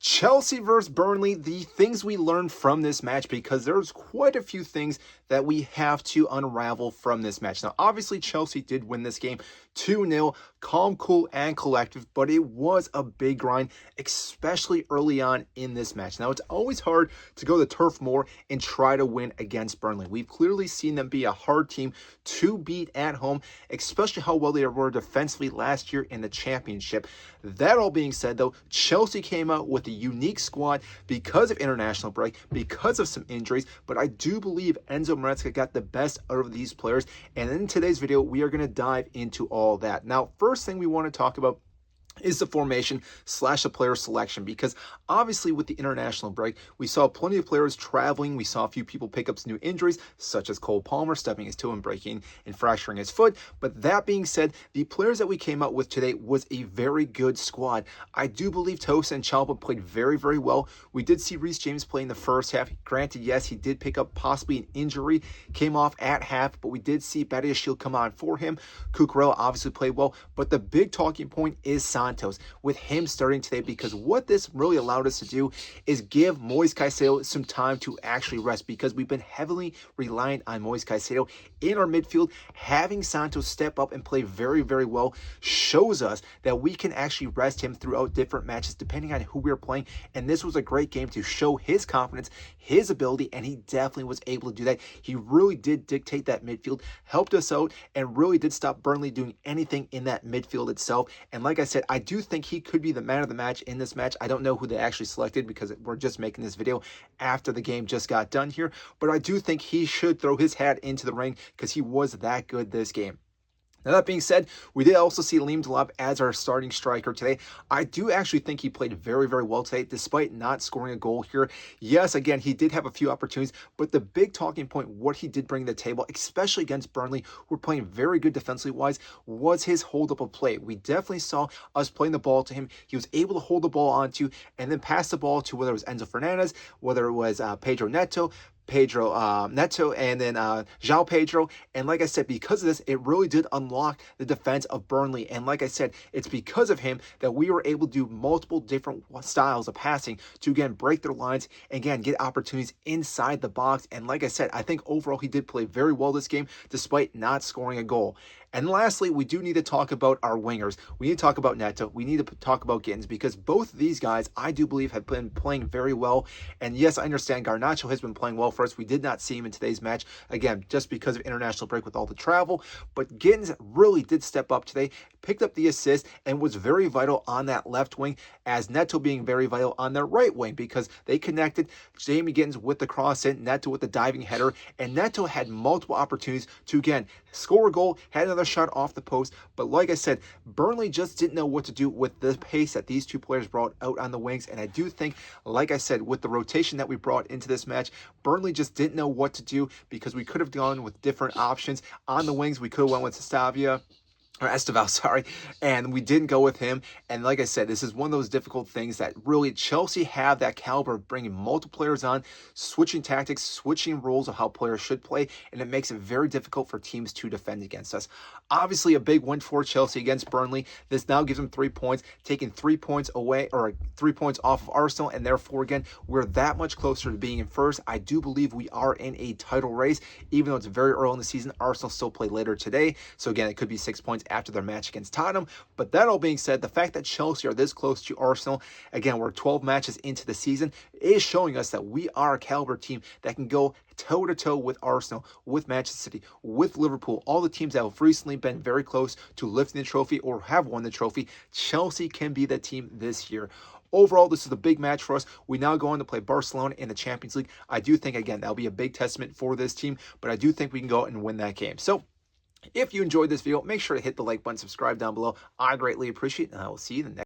Chelsea versus Burnley, the things we learned from this match, because there's quite a few things that we have to unravel from this match. Now, obviously, Chelsea did win this game 2-0, calm, cool, and collective, but it was a big grind, especially early on in this match. Now, it's always hard to go to Turf Moor and try to win against Burnley. We've clearly seen them be a hard team to beat at home, especially how well they were defensively last year in the championship. That all being said, though, Chelsea came out with a unique squad because of international break, because of some injuries, but I do believe Enzo Maresca got the best out of these players, and in today's video, we are going to dive into all that. Now, first thing we want to talk about is the formation / the player selection, because obviously with the international break, we saw plenty of players traveling. We saw a few people pick up some new injuries, such as Cole Palmer stubbing his toe and breaking and fracturing his foot. But that being said, the players that we came out with today was a very good squad. I do believe Tosin and Chalba played very, very well. We did see Reece James play in the first half. Granted, yes, he did pick up possibly an injury, came off at half, but we did see Badiashile come on for him. Cucurella obviously played well, but the big talking point is Santos, with him starting today, because what this really allowed us to do is give Moise Caicedo some time to actually rest, because we've been heavily reliant on Moise Caicedo in our midfield. Having Santos step up and play very, very well shows us that we can actually rest him throughout different matches depending on who we're playing, and this was a great game to show his confidence, his ability, and he definitely was able to do that. He really did dictate that midfield, helped us out, and really did stop Burnley doing anything in that midfield itself. And like I said, I do think he could be the man of the match in this match. I don't know who they actually selected, because we're just making this video after the game just got done here, but I do think he should throw his hat into the ring because he was that good this game. Now, that being said, we did also see Liam Delap as our starting striker today. I do actually think he played very, very well today, despite not scoring a goal here. Yes, again, he did have a few opportunities, but the big talking point, what he did bring to the table, especially against Burnley, who were playing very good defensively-wise, was his hold-up of play. We definitely saw us playing the ball to him. He was able to hold the ball onto and then pass the ball to, whether it was Enzo Fernandez, whether it was Pedro Neto, and then João Pedro. And like I said, because of this, it really did unlock the defense of Burnley. And like I said, it's because of him that we were able to do multiple different styles of passing to, again, break their lines and, again, get opportunities inside the box. And like I said, I think overall he did play very well this game, despite not scoring a goal. And lastly, we do need to talk about our wingers. We need to talk about Neto. We need to talk about Gittins, because both of these guys, I do believe, have been playing very well. And yes, I understand Garnacho has been playing well for us. We did not see him in today's match, again, just because of international break with all the travel. But Gittins really did step up today, picked up the assist, and was very vital on that left wing, as Neto being very vital on their right wing, because they connected Jamie Gittins with the cross in, Neto with the diving header, and Neto had multiple opportunities to, again, score a goal, had another shot off the post. But like I said, Burnley just didn't know what to do with the pace that these two players brought out on the wings. And I do think, like I said, with the rotation that we brought into this match, Burnley just didn't know what to do, because we could have gone with different options on the wings. We could have went with Esteval, sorry, and we didn't go with him. And like I said, this is one of those difficult things that really Chelsea have that caliber of bringing multiple players on, switching tactics, switching roles of how players should play, and it makes it very difficult for teams to defend against us. Obviously, a big win for Chelsea against Burnley. This now gives them 3 points, taking 3 points away, or 3 points off of Arsenal, and therefore, again, we're that much closer to being in first. I do believe we are in a title race, even though it's very early in the season. Arsenal still play later today, so again, it could be 6 points after their match against Tottenham. But that all being said, the fact that Chelsea are this close to Arsenal, again, we're 12 matches into the season, is showing us that we are a caliber team that can go toe-to-toe with Arsenal, with Manchester City, with Liverpool, all the teams that have recently been very close to lifting the trophy or have won the trophy. Chelsea can be that team this year. Overall, this is a big match for us. We now go on to play Barcelona in the Champions League. I do think, again, that'll be a big testament for this team, but I do think we can go out and win that game. So, if you enjoyed this video, make sure to hit the like button, subscribe down below. I greatly appreciate it, and I will see you in the next